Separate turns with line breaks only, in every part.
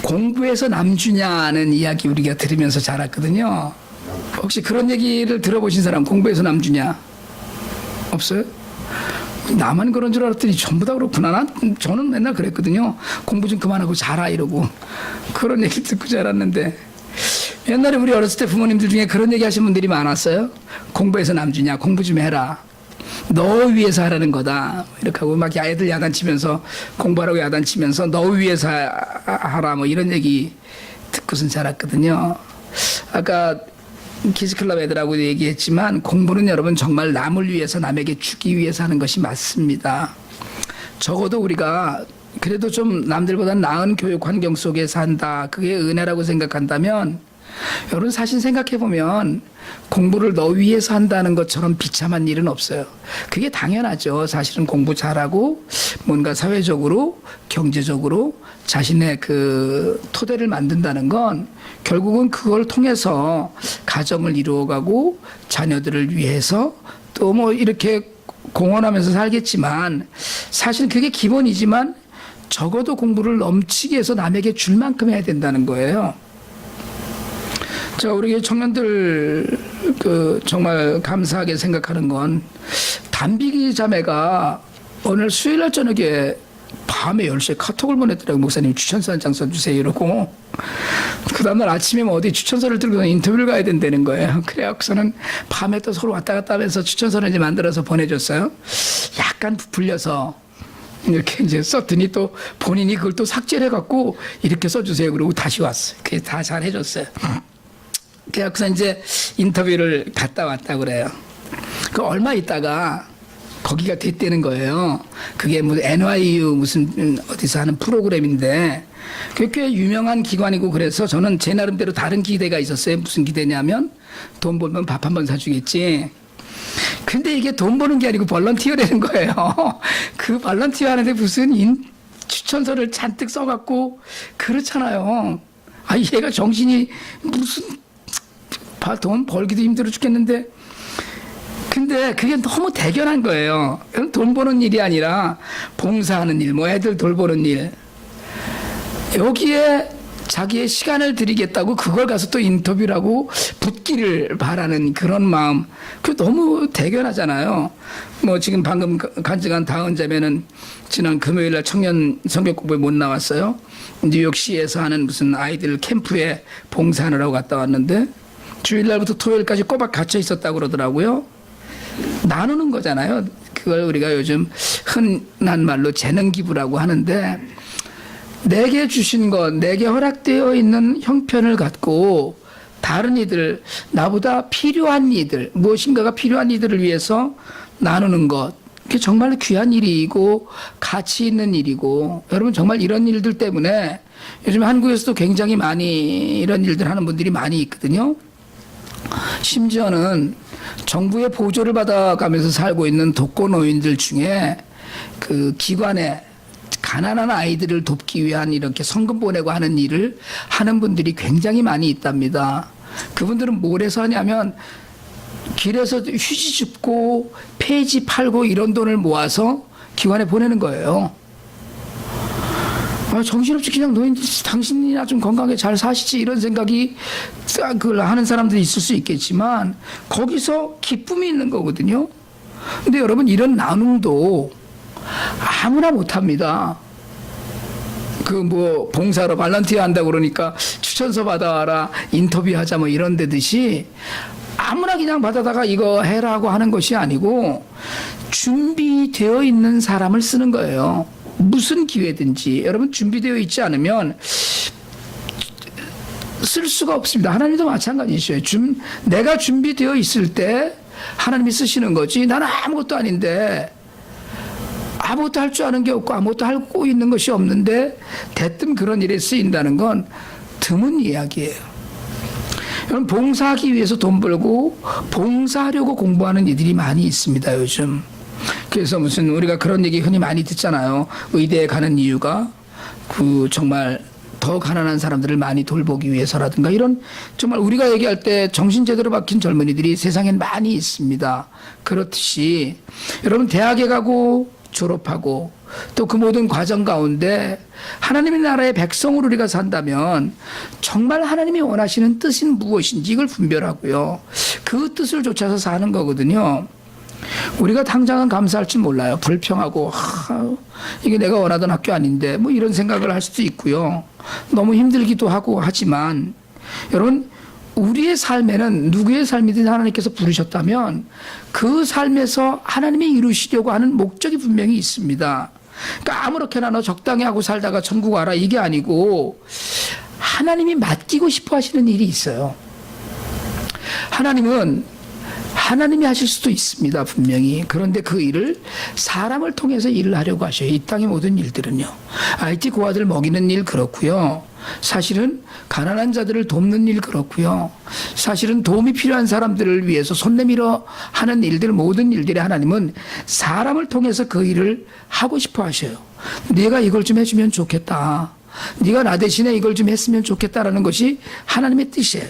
공부해서 남주냐는 이야기 우리가 들으면서 자랐거든요. 혹시 그런 얘기를 들어보신 사람, 공부해서 남주냐? 없어요? 나만 그런 줄 알았더니 전부 다 그렇구나. 저는 맨날 그랬거든요. 공부 좀 그만하고 자라 이러고. 그런 얘기 듣고 자랐는데 옛날에 우리 어렸을 때 부모님들 중에 그런 얘기 하신 분들이 많았어요. 공부해서 남주냐? 공부 좀 해라. 너 위해서 하라는 거다. 이렇게 하고 막 애들 야단치면서 공부하라고 야단치면서 너 위해서 하라 뭐 이런 얘기 듣고선 자랐거든요. 아까 키즈클럽 애들하고 얘기했지만 공부는 여러분 정말 남을 위해서 남에게 주기 위해서 하는 것이 맞습니다. 적어도 우리가 그래도 좀 남들보다 나은 교육 환경 속에 산다. 그게 은혜라고 생각한다면 여러분 사실 생각해보면 공부를 너 위해서 한다는 것처럼 비참한 일은 없어요. 그게 당연하죠. 사실은 공부 잘하고 뭔가 사회적으로 경제적으로 자신의 그 토대를 만든다는 건 결국은 그걸 통해서 가정을 이루어가고 자녀들을 위해서 또 뭐 이렇게 공헌하면서 살겠지만 사실 그게 기본이지만 적어도 공부를 넘치게 해서 남에게 줄 만큼 해야 된다는 거예요. 자, 우리 청년들 정말 감사하게 생각하는 건 담비기 자매가 오늘 수요일날 저녁에 밤에 10시에 카톡을 보냈더라고요. 목사님 추천서 한 장 써주세요 이러고 그 다음날 아침에 뭐 어디 추천서를 들고 인터뷰를 가야 된다는 거예요. 그래갖고서는 밤에 또 서로 왔다 갔다 하면서 추천서를 이제 만들어서 보내줬어요. 약간 부풀려서 이렇게 이제 썼더니 또 본인이 그걸 또 삭제를 해갖고 이렇게 써주세요 그러고 다시 왔어요. 그게 다 잘 해줬어요. 그래서 이제 인터뷰를 갔다 왔다 그래요. 그 얼마 있다가 거기가 됐다는 거예요. 그게 뭐 NYU 무슨 어디서 하는 프로그램인데 그게 꽤 유명한 기관이고 그래서 저는 제 나름대로 다른 기대가 있었어요. 무슨 기대냐면 돈 벌면 밥 한 번 사주겠지. 근데 이게 돈 버는 게 아니고 벌런티어라는 거예요. 그 벌런티어 하는데 무슨 추천서를 잔뜩 써갖고 그렇잖아요. 아, 얘가 정신이 무슨 돈 벌기도 힘들어 죽겠는데 근데 그게 너무 대견한 거예요. 돈 버는 일이 아니라 봉사하는 일, 뭐 애들 돌보는 일 여기에 자기의 시간을 들이겠다고 그걸 가서 또 인터뷰를 하고 붙기를 바라는 그런 마음 그 너무 대견하잖아요. 뭐 지금 방금 간증한 다은 자매는 지난 금요일날 청년 성경 공부에 못 나왔어요. 뉴욕시에서 하는 무슨 아이들 캠프에 봉사하느라고 갔다 왔는데 주일날부터 토요일까지 꼬박 갇혀 있었다고 그러더라고요. 나누는 거잖아요. 그걸 우리가 요즘 흔한 말로 재능 기부라고 하는데 내게 주신 것, 내게 허락되어 있는 형편을 갖고 다른 이들, 나보다 필요한 이들, 무엇인가가 필요한 이들을 위해서 나누는 것. 그게 정말 귀한 일이고 가치 있는 일이고 여러분 정말 이런 일들 때문에 요즘 한국에서도 굉장히 많이 이런 일들 하는 분들이 많이 있거든요. 심지어는 정부의 보조를 받아가면서 살고 있는 독거노인들 중에 그 기관에 가난한 아이들을 돕기 위한 이렇게 성금 보내고 하는 일을 하는 분들이 굉장히 많이 있답니다. 그분들은 뭘 해서 하냐면 길에서 휴지 줍고 폐지 팔고 이런 돈을 모아서 기관에 보내는 거예요. 아, 정신없이 그냥 노인들 당신이나 좀 건강하게 잘 사시지 이런 생각이 그걸 하는 사람들이 있을 수 있겠지만 거기서 기쁨이 있는 거거든요. 근데 여러분 이런 나눔도 아무나 못합니다. 그 뭐 봉사로 발런티어 한다고 그러니까 추천서 받아와라 인터뷰하자 뭐 이런 데듯이 아무나 그냥 받아다가 이거 해라고 하는 것이 아니고 준비되어 있는 사람을 쓰는 거예요. 무슨 기회든지 여러분 준비되어 있지 않으면 쓸 수가 없습니다. 하나님도 마찬가지죠. 내가 준비되어 있을 때 하나님이 쓰시는 거지 나는 아무것도 아닌데 아무것도 할 줄 아는 게 없고 아무것도 하고 있는 것이 없는데 대뜸 그런 일에 쓰인다는 건 드문 이야기예요. 여러분 봉사하기 위해서 돈 벌고 봉사하려고 공부하는 이들이 많이 있습니다. 요즘. 그래서 무슨 우리가 그런 얘기 흔히 많이 듣잖아요. 의대에 가는 이유가 그 정말 더 가난한 사람들을 많이 돌보기 위해서라든가 이런 정말 우리가 얘기할 때 정신 제대로 박힌 젊은이들이 세상엔 많이 있습니다. 그렇듯이 여러분 대학에 가고 졸업하고 또 그 모든 과정 가운데 하나님의 나라의 백성으로 우리가 산다면 정말 하나님이 원하시는 뜻은 무엇인지 이걸 분별하고요. 그 뜻을 쫓아서 사는 거거든요. 우리가 당장은 감사할지 몰라요. 불평하고 이게 내가 원하던 학교 아닌데 뭐 이런 생각을 할 수도 있고요. 너무 힘들기도 하고 하지만 여러분 우리의 삶에는 누구의 삶이든 하나님께서 부르셨다면 그 삶에서 하나님이 이루시려고 하는 목적이 분명히 있습니다. 그러니까 아무렇게나 너 적당히 하고 살다가 천국 와라 이게 아니고 하나님이 맡기고 싶어 하시는 일이 있어요. 하나님이 하실 수도 있습니다. 분명히. 그런데 그 일을 사람을 통해서 일을 하려고 하셔요. 이 땅의 모든 일들은요. IT 고아들 먹이는 일 그렇고요. 사실은 가난한 자들을 돕는 일 그렇고요. 사실은 도움이 필요한 사람들을 위해서 손 내밀어 하는 일들 모든 일들에 하나님은 사람을 통해서 그 일을 하고 싶어 하셔요. 네가 이걸 좀 해주면 좋겠다. 네가 나 대신에 이걸 좀 했으면 좋겠다라는 것이 하나님의 뜻이에요.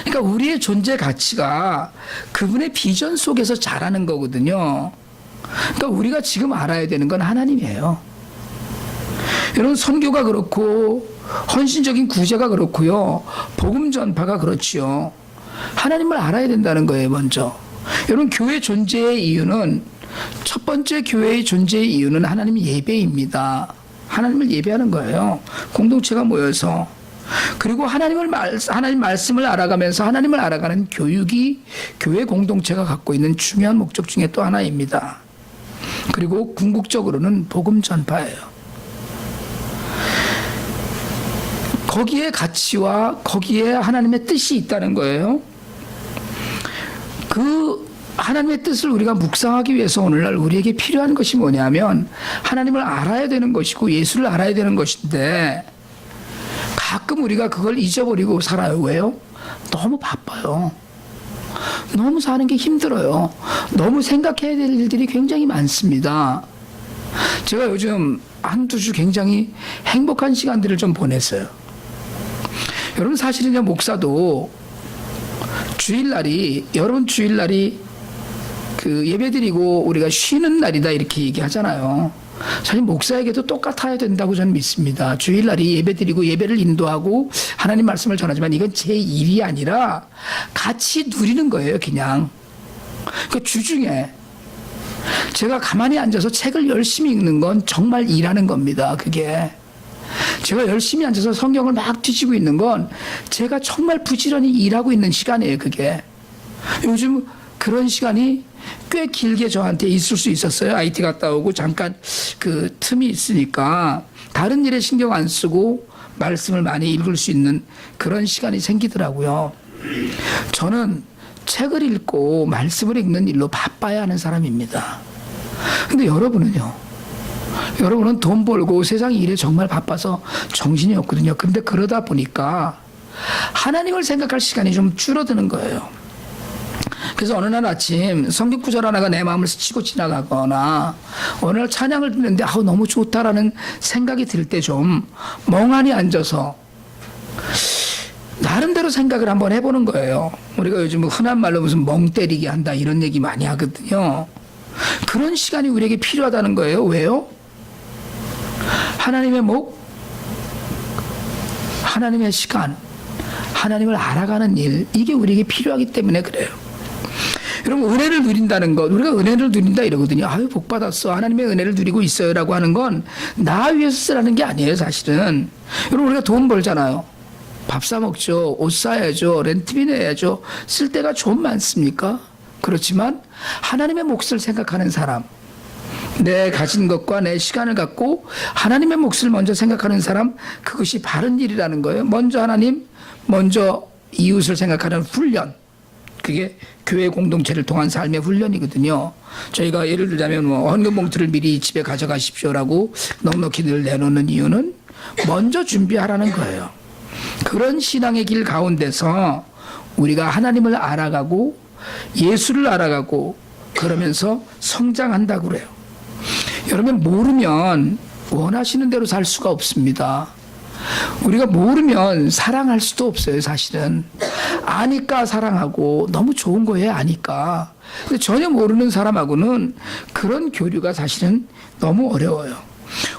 그러니까 우리의 존재 가치가 그분의 비전 속에서 자라는 거거든요. 그러니까 우리가 지금 알아야 되는 건 하나님이에요. 여러분 선교가 그렇고 헌신적인 구제가 그렇고요. 복음 전파가 그렇지요. 하나님을 알아야 된다는 거예요. 먼저. 여러분 교회 존재의 이유는 첫 번째 교회의 존재의 이유는 하나님 예배입니다. 하나님을 예배하는 거예요. 공동체가 모여서. 그리고 하나님 말씀을 알아가면서 하나님을 알아가는 교육이 교회 공동체가 갖고 있는 중요한 목적 중에 또 하나입니다. 그리고 궁극적으로는 복음 전파예요. 거기에 가치와 거기에 하나님의 뜻이 있다는 거예요. 그 하나님의 뜻을 우리가 묵상하기 위해서 오늘날 우리에게 필요한 것이 뭐냐면 하나님을 알아야 되는 것이고 예수를 알아야 되는 것인데 가끔 우리가 그걸 잊어버리고 살아요. 왜요? 너무 바빠요. 너무 사는 게 힘들어요. 너무 생각해야 될 일들이 굉장히 많습니다. 제가 요즘 한두 주 굉장히 행복한 시간들을 좀 보냈어요. 여러분 사실은요 목사도 여러분 주일날이 그 예배드리고 우리가 쉬는 날이다 이렇게 얘기하잖아요. 사실 목사에게도 똑같아야 된다고 저는 믿습니다. 주일날이 예배드리고 예배를 인도하고 하나님 말씀을 전하지만 이건 제 일이 아니라 같이 누리는 거예요. 그냥 그 주중에 제가 가만히 앉아서 책을 열심히 읽는 건 정말 일하는 겁니다. 그게 제가 열심히 앉아서 성경을 막 뒤지고 있는 건 제가 정말 부지런히 일하고 있는 시간이에요. 그게 요즘 그런 시간이 꽤 길게 저한테 있을 수 있었어요. IT 갔다 오고 잠깐 그 틈이 있으니까 다른 일에 신경 안 쓰고 말씀을 많이 읽을 수 있는 그런 시간이 생기더라고요. 저는 책을 읽고 말씀을 읽는 일로 바빠야 하는 사람입니다. 근데 여러분은요? 여러분은 돈 벌고 세상 일에 정말 바빠서 정신이 없거든요. 근데 그러다 보니까 하나님을 생각할 시간이 좀 줄어드는 거예요. 그래서 어느 날 아침 성경 구절 하나가 내 마음을 스치고 지나가거나 어느 날 찬양을 듣는데 너무 좋다라는 생각이 들 때 좀 멍하니 앉아서 나름대로 생각을 한번 해보는 거예요. 우리가 요즘 흔한 말로 무슨 멍 때리기 한다 이런 얘기 많이 하거든요. 그런 시간이 우리에게 필요하다는 거예요. 왜요? 하나님의 목, 하나님의 시간, 하나님을 알아가는 일 이게 우리에게 필요하기 때문에 그래요. 여러분 은혜를 누린다는 것 우리가 은혜를 누린다 이러거든요. 아유 복 받았어 하나님의 은혜를 누리고 있어요 라고 하는 건 나 위해서 쓰라는 게 아니에요. 사실은 여러분 우리가 돈 벌잖아요. 밥 사 먹죠. 옷 사야죠. 렌트비 내야죠. 쓸 데가 좀 많습니까? 그렇지만 하나님의 몫을 생각하는 사람 내 가진 것과 내 시간을 갖고 하나님의 몫을 먼저 생각하는 사람 그것이 바른 일이라는 거예요. 먼저 하나님 먼저 이웃을 생각하는 훈련 그게 교회 공동체를 통한 삶의 훈련이거든요. 저희가 예를 들자면 헌금 봉투를 미리 집에 가져가십시오라고 넉넉히 늘 내놓는 이유는 먼저 준비하라는 거예요. 그런 신앙의 길 가운데서 우리가 하나님을 알아가고 예수를 알아가고 그러면서 성장한다고 그래요. 여러분 모르면 원하시는 대로 살 수가 없습니다. 우리가 모르면 사랑할 수도 없어요, 사실은. 아니까 사랑하고 너무 좋은 거예요, 아니까. 근데 전혀 모르는 사람하고는 그런 교류가 사실은 너무 어려워요.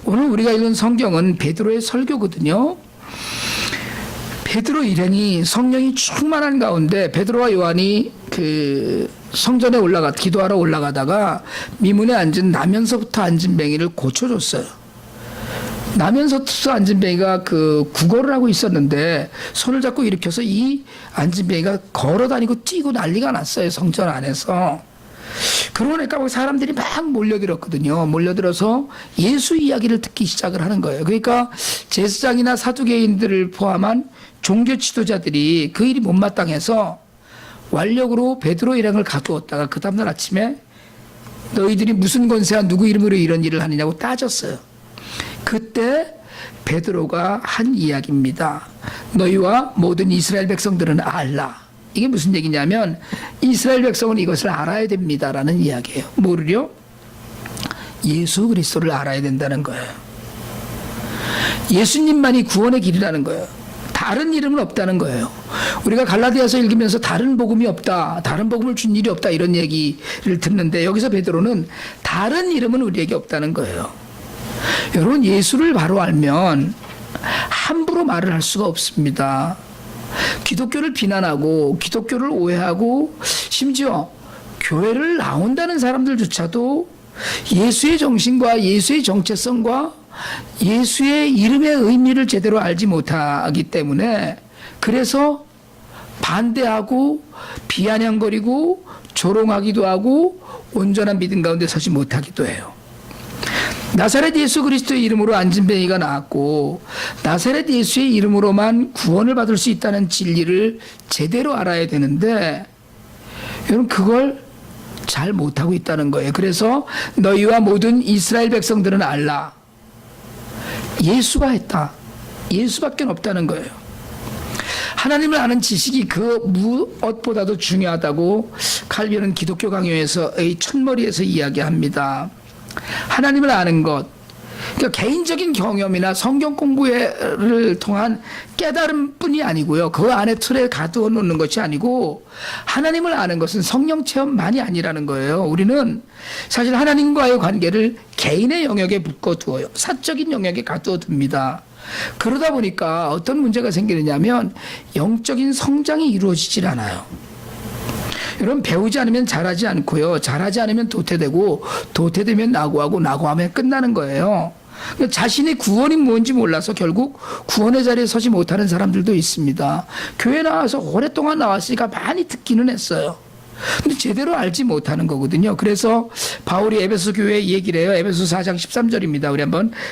오늘 우리가 읽은 성경은 베드로의 설교거든요. 베드로 일행이 성령이 충만한 가운데 베드로와 요한이 그 성전에 기도하러 올라가다가 미문에 앉은 나면서부터 앉은 뱅이를 고쳐줬어요. 나면서부터 앉은 뱅이가 그 구걸을 하고 있었는데 손을 잡고 일으켜서 이 앉은 뱅이가 걸어다니고 뛰고 난리가 났어요, 성전 안에서. 그러고 나니까 사람들이 막 몰려들었거든요. 몰려들어서 예수 이야기를 듣기 시작을 하는 거예요. 그러니까 제사장이나 사두개인들을 포함한 종교 지도자들이 그 일이 못마땅해서 완력으로 베드로 일행을 가두었다가 그 다음날 아침에 너희들이 무슨 권세와 누구 이름으로 이런 일을 하느냐고 따졌어요. 그때 베드로가 한 이야기입니다. 너희와 모든 이스라엘 백성들은 알라. 이게 무슨 얘기냐면 이스라엘 백성은 이것을 알아야 됩니다라는 이야기예요. 뭐를요? 예수 그리스도를 알아야 된다는 거예요. 예수님만이 구원의 길이라는 거예요. 다른 이름은 없다는 거예요. 우리가 갈라디아서 읽으면서 다른 복음이 없다, 다른 복음을 준 일이 없다 이런 얘기를 듣는데 여기서 베드로는 다른 이름은 우리에게 없다는 거예요. 여러분, 예수를 바로 알면 함부로 말을 할 수가 없습니다. 기독교를 비난하고 기독교를 오해하고 심지어 교회를 나온다는 사람들조차도 예수의 정신과 예수의 정체성과 예수의 이름의 의미를 제대로 알지 못하기 때문에 그래서 반대하고 비아냥거리고 조롱하기도 하고 온전한 믿음 가운데 서지 못하기도 해요. 나사렛 예수 그리스도의 이름으로 안진뱅이가 나왔고 나사렛 예수의 이름으로만 구원을 받을 수 있다는 진리를 제대로 알아야 되는데 여러분 그걸 잘 못하고 있다는 거예요. 그래서 너희와 모든 이스라엘 백성들은 알라. 예수가 했다. 예수밖에 없다는 거예요. 하나님을 아는 지식이 그 무엇보다도 중요하다고 칼빈은 기독교 강요에서의 첫머리에서 이야기합니다. 하나님을 아는 것, 그러니까 개인적인 경험이나 성경 공부를 통한 깨달음뿐이 아니고요. 그 안에 틀에 가두어 놓는 것이 아니고 하나님을 아는 것은 성령 체험만이 아니라는 거예요. 우리는 사실 하나님과의 관계를 개인의 영역에 묶어두어요. 사적인 영역에 가두어 둡니다. 그러다 보니까 어떤 문제가 생기느냐면 영적인 성장이 이루어지질 않아요. 여러분, 배우지 않으면 잘하지 않고요. 잘하지 않으면 도태되고 도태되면 낙오하고 낙오하면 끝나는 거예요. 자신의 구원이 뭔지 몰라서 결국 구원의 자리에 서지 못하는 사람들도 있습니다. 교회 나와서 오랫동안 나왔으니까 많이 듣기는 했어요. 근데 제대로 알지 못하는 거거든요. 그래서 바울이 에베소 교회에 얘기를 해요. 에베소 4장 13절입니다. 우리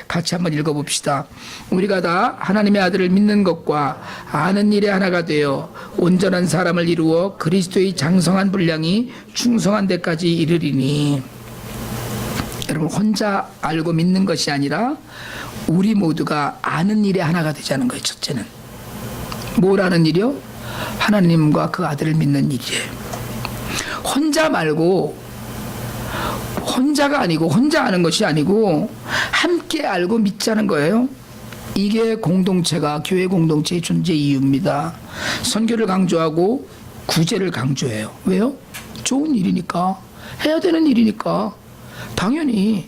같이 한번 읽어봅시다. 우리가 다 하나님의 아들을 믿는 것과 아는 일에 하나가 되어 온전한 사람을 이루어 그리스도의 장성한 분량이 충성한 데까지 이르리니. 여러분, 혼자 알고 믿는 것이 아니라 우리 모두가 아는 일에 하나가 되자는 거예요. 첫째는 뭘 아는 일이요? 하나님과 그 아들을 믿는 일이에요. 혼자 말고 혼자가 아니고 혼자 아는 것이 아니고 함께 알고 믿자는 거예요. 이게 공동체가 교회 공동체의 존재 이유입니다. 선교를 강조하고 구제를 강조해요. 왜요? 좋은 일이니까, 해야 되는 일이니까 당연히.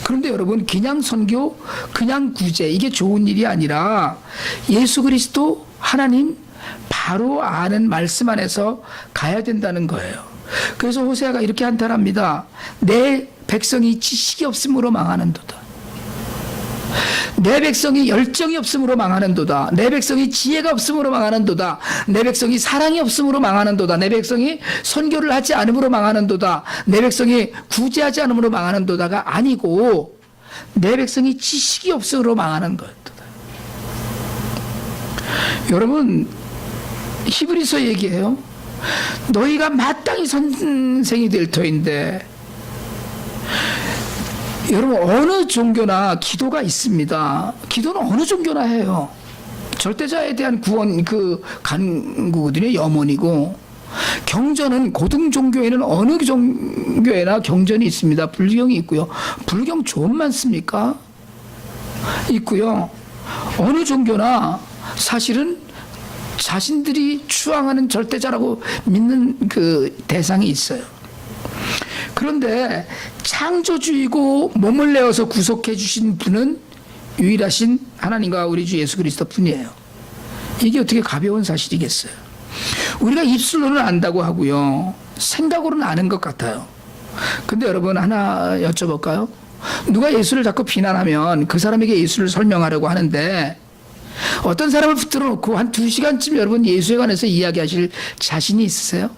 그런데 여러분, 그냥 선교, 그냥 구제 이게 좋은 일이 아니라 예수 그리스도 하나님 바로 아는 말씀 안에서 가야 된다는 거예요. 그래서 호세아가 이렇게 한탄합니다. 내 백성이 지식이 없음으로 망하는도다. 내 백성이 열정이 없음으로 망하는도다. 내 백성이 지혜가 없음으로 망하는도다. 내 백성이 사랑이 없음으로 망하는도다. 내 백성이 선교를 하지 않음으로 망하는도다. 내 백성이 구제하지 않음으로 망하는도다가 아니고 내 백성이 지식이 없음으로 망하는 것도다. 여러분, 히브리서 얘기해요. 너희가 마땅히 선생이 될 터인데, 여러분, 어느 종교나 기도가 있습니다. 기도는 어느 종교나 해요. 절대자에 대한 구원, 그 간구거든요. 염원이고. 경전은 고등 종교에는 어느 종교에나 경전이 있습니다. 불경이 있고요. 불경 좀 많습니까? 있고요. 어느 종교나 사실은 자신들이 추앙하는 절대자라고 믿는 그 대상이 있어요. 그런데 창조주이고 몸을 내어서 구속해 주신 분은 유일하신 하나님과 우리 주 예수 그리스도 뿐이에요. 이게 어떻게 가벼운 사실이겠어요. 우리가 입술로는 안다고 하고요, 생각으로는 아는 것 같아요. 근데 여러분 하나 여쭤볼까요? 누가 예수를 자꾸 비난하면 그 사람에게 예수를 설명하려고 하는데, 어떤 사람을 붙들어 놓고 한 2시간쯤 여러분 예수에 관해서 이야기하실 자신이 있으세요?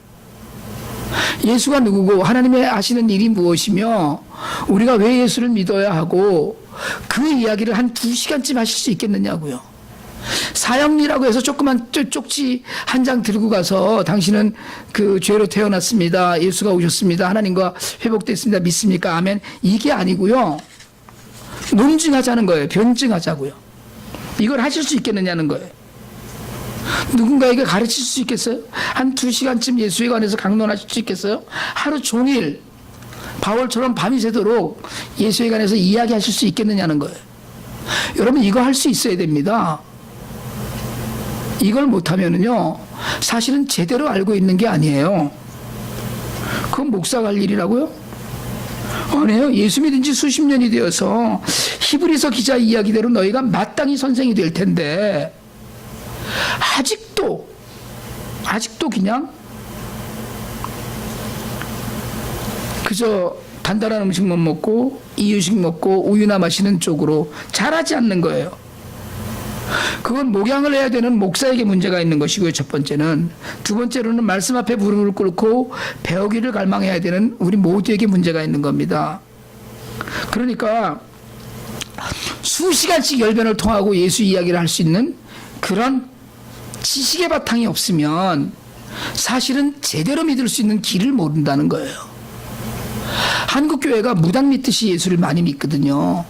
예수가 누구고 하나님의 하시는 일이 무엇이며 우리가 왜 예수를 믿어야 하고 그 이야기를 한 2시간쯤 하실 수 있겠느냐고요. 사형리라고 해서 조그만 쪽지 한 장 들고 가서 당신은 그 죄로 태어났습니다, 예수가 오셨습니다, 하나님과 회복됐습니다, 믿습니까? 아멘. 이게 아니고요, 논증하자는 거예요. 변증하자고요. 이걸 하실 수 있겠느냐는 거예요. 누군가에게 가르칠 수 있겠어요? 한 2시간쯤 예수에 관해서 강론하실 수 있겠어요? 하루 종일 바울처럼 밤이 새도록 예수에 관해서 이야기하실 수 있겠느냐는 거예요. 여러분 이거 할 수 있어야 됩니다. 이걸 못하면은요, 사실은 제대로 알고 있는 게 아니에요. 그건 목사가 할 일이라고요? 아니에요. 예수 믿은 지 수십 년이 되어서 히브리서 기자 이야기대로 너희가 마땅히 선생이 될 텐데 아직도 그냥 그저 단단한 음식만 먹고 이유식 먹고 우유나 마시는 쪽으로 잘하지 않는 거예요. 그건 목양을 해야 되는 목사에게 문제가 있는 것이고요, 첫 번째는. 두 번째로는 말씀 앞에 무릎을 꿇고 배우기를 갈망해야 되는 우리 모두에게 문제가 있는 겁니다. 그러니까 수시간씩 열변을 통하고 예수 이야기를 할 수 있는 그런 지식의 바탕이 없으면 사실은 제대로 믿을 수 있는 길을 모른다는 거예요. 한국 교회가 무당 믿듯이 예수를 많이 믿거든요.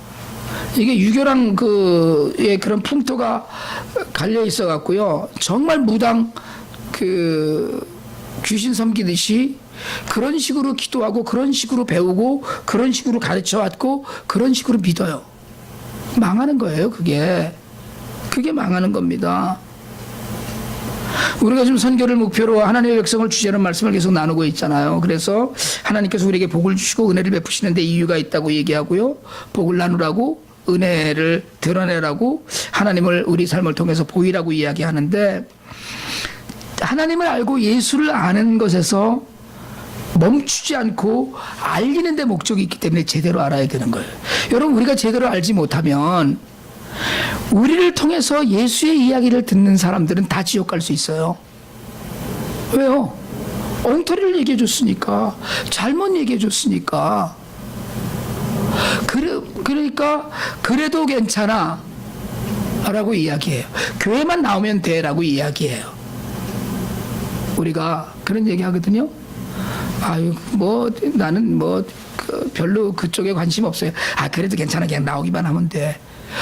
이게 유교랑 그의 그런 풍토가 갈려 있어 갖고요, 정말 무당 그 귀신 섬기듯이 그런 식으로 기도하고 그런 식으로 배우고 그런 식으로 가르쳐 왔고 그런 식으로 믿어요. 망하는 거예요. 그게 망하는 겁니다. 우리가 지금 선교를 목표로 하나님의 백성을 주제로 말씀을 계속 나누고 있잖아요. 그래서 하나님께서 우리에게 복을 주시고 은혜를 베푸시는데 이유가 있다고 얘기하고요, 복을 나누라고, 은혜를 드러내라고, 하나님을 우리 삶을 통해서 보이라고 이야기하는데, 하나님을 알고 예수를 아는 것에서 멈추지 않고 알리는 데 목적이 있기 때문에 제대로 알아야 되는 거예요. 여러분 우리가 제대로 알지 못하면 우리를 통해서 예수의 이야기를 듣는 사람들은 다 지옥 갈 수 있어요. 왜요? 엉터리를 얘기해 줬으니까, 잘못 얘기해 줬으니까. 그러니까 그래도 괜찮아 라고 이야기해요. 교회만 나오면 돼 라고 이야기해요. 우리가 그런 얘기 하거든요. 아유 뭐 나는 뭐 별로 그쪽에 관심 없어요. 아 그래도 괜찮아, 그냥 나오기만 하면 돼.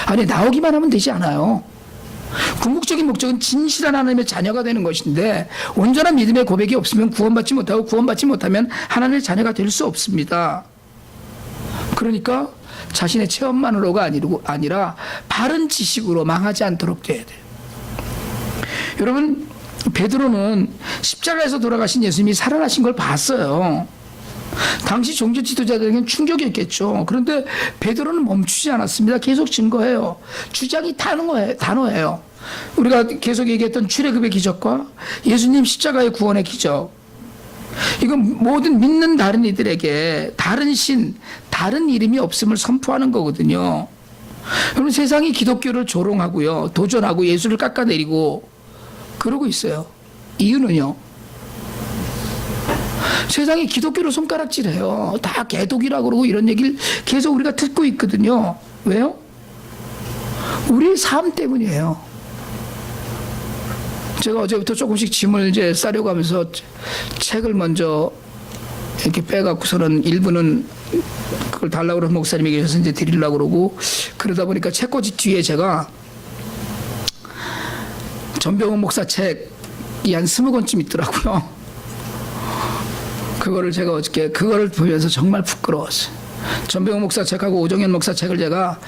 아니 나오기만 하면 되지 않아요. 궁극적인 목적은 진실한 하나님의 자녀가 되는 것인데, 온전한 믿음의 고백이 없으면 구원받지 못하고, 구원받지 못하면 하나님의 자녀가 될 수 없습니다. 그러니까 자신의 체험만으로가 아니라 바른 지식으로 망하지 않도록 돼야 돼요. 여러분 베드로는 십자가에서 돌아가신 예수님이 살아나신 걸 봤어요. 당시 종교 지도자들에게는 충격이었겠죠. 그런데 베드로는 멈추지 않았습니다. 계속 증거해요. 주장이 단호해요. 우리가 계속 얘기했던 출애굽의 기적과 예수님 십자가의 구원의 기적, 이건 모든 믿는 다른 이들에게 다른 신, 다른 이름이 없음을 선포하는 거거든요. 여러분 세상이 기독교를 조롱하고요, 도전하고 예수를 깎아내리고 그러고 있어요. 이유는요, 세상이 기독교로 손가락질해요. 다 개독이라고 그러고 이런 얘기를 계속 우리가 듣고 있거든요. 왜요? 우리 삶 때문이에요. 제가 어제부터 조금씩 짐을 이제 싸려고 하면서 책을 먼저 이렇게 빼갖고서는 일부는 그걸 달라고 그러는 목사님이 계셔서 이제 드리려고 그러고, 그러다 보니까 책꽂이 뒤에 제가 전병훈 목사 책이 한 20권쯤 있더라고요. 그거를 제가 어저께 그거를 보면서 정말 부끄러웠어요. 전병호 목사 책하고 오정현 목사 책을 제가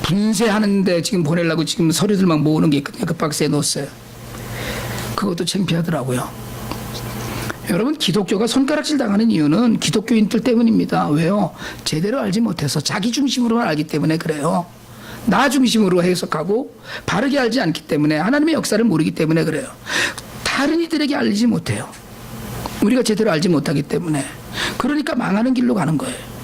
분쇄하는데 지금 보내려고 지금 서류들 막 모으는 게 있거든요. 그 박스에 넣었어요. 그것도 창피하더라고요. 여러분, 기독교가 손가락질 당하는 이유는 기독교인들 때문입니다. 왜요? 제대로 알지 못해서 자기 중심으로만 알기 때문에 그래요. 나 중심으로 해석하고 바르게 알지 않기 때문에, 하나님의 역사를 모르기 때문에 그래요. 다른 이들에게 알리지 못해요. 우리가 제대로 알지 못하기 때문에. 그러니까 망하는 길로 가는 거예요.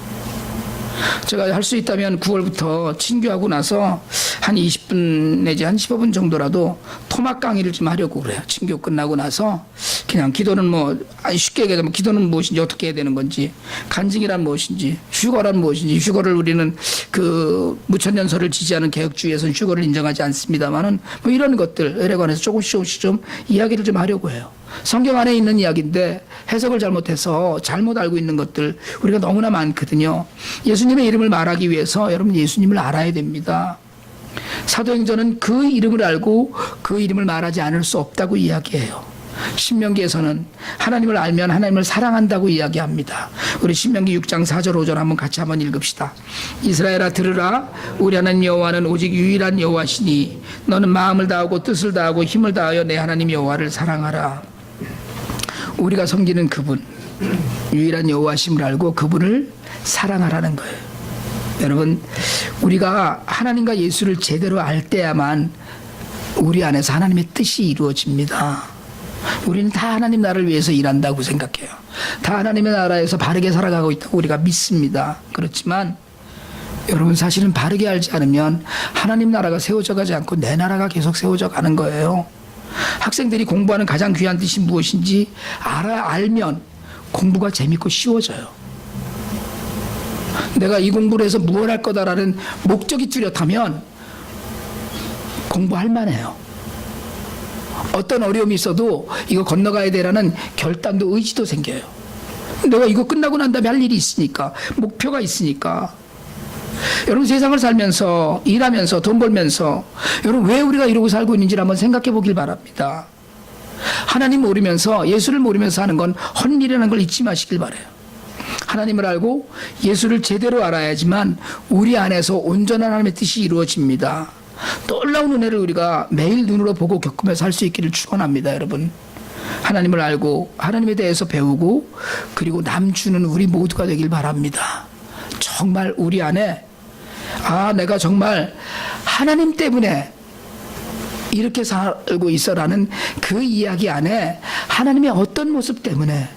제가 할 수 있다면 9월부터 친교하고 나서 한 20분 내지 한 15분 정도라도 토막 강의를 좀 하려고 그래요. 친교 끝나고 나서 그냥 기도는 뭐 쉽게 얘기하자면 기도는 무엇인지 어떻게 해야 되는 건지, 간증이란 무엇인지, 휴거란 무엇인지. 휴거를 우리는 그 무천년설을 지지하는 개혁주의에서는 휴거를 인정하지 않습니다만은 뭐 이런 것들에 관해서 조금씩 좀 이야기를 좀 하려고 해요. 성경 안에 있는 이야기인데 해석을 잘못해서 잘못 알고 있는 것들 우리가 너무나 많거든요. 예수님의 이름을 말하기 위해서 여러분 예수님을 알아야 됩니다. 사도행전은 그 이름을 알고 그 이름을 말하지 않을 수 없다고 이야기해요. 신명기에서는 하나님을 알면 하나님을 사랑한다고 이야기합니다. 우리 신명기 6장 4절 5절 한번 읽읍시다. 이스라엘아 들으라. 우리 하나님 여호와는 오직 유일한 여호와시니 너는 마음을 다하고 뜻을 다하고 힘을 다하여 내 하나님 여호와를 사랑하라. 우리가 섬기는 그분, 유일한 여호와심을 알고 그분을 사랑하라는 거예요. 여러분, 우리가 하나님과 예수를 제대로 알 때야만 우리 안에서 하나님의 뜻이 이루어집니다. 우리는 다 하나님 나라를 위해서 일한다고 생각해요. 다 하나님의 나라에서 바르게 살아가고 있다고 우리가 믿습니다. 그렇지만 여러분, 사실은 바르게 알지 않으면 하나님 나라가 세워져 가지 않고 내 나라가 계속 세워져 가는 거예요. 학생들이 공부하는 가장 귀한 뜻이 무엇인지 알면 공부가 재밌고 쉬워져요. 내가 이 공부를 해서 무엇을 할 거다라는 목적이 뚜렷하면 공부할 만해요. 어떤 어려움이 있어도 이거 건너가야 되라는 결단도 의지도 생겨요. 내가 이거 끝나고 난 다음에 할 일이 있으니까, 목표가 있으니까. 여러분, 세상을 살면서 일하면서 돈 벌면서 여러분 왜 우리가 이러고 살고 있는지를 한번 생각해 보길 바랍니다. 하나님 모르면서, 예수를 모르면서 하는 건 헛일이라는 걸 잊지 마시길 바라요. 하나님을 알고 예수를 제대로 알아야지만 우리 안에서 온전한 하나님의 뜻이 이루어집니다. 놀라운 은혜를 우리가 매일 눈으로 보고 겪으면서 할 수 있기를 축원합니다. 여러분, 하나님을 알고 하나님에 대해서 배우고 그리고 남주는 우리 모두가 되길 바랍니다. 정말 우리 안에 내가 정말 하나님 때문에 이렇게 살고 있어라는 그 이야기 안에 하나님의 어떤 모습 때문에,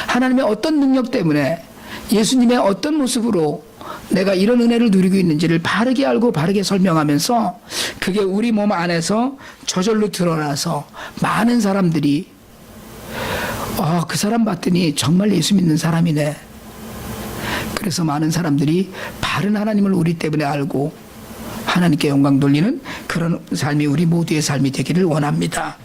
하나님의 어떤 능력 때문에, 예수님의 어떤 모습으로 내가 이런 은혜를 누리고 있는지를 바르게 알고 바르게 설명하면서 그게 우리 몸 안에서 저절로 드러나서 많은 사람들이 그 사람 봤더니 정말 예수 믿는 사람이네. 그래서 많은 사람들이 바른 하나님을 우리 때문에 알고 하나님께 영광 돌리는 그런 삶이 우리 모두의 삶이 되기를 원합니다.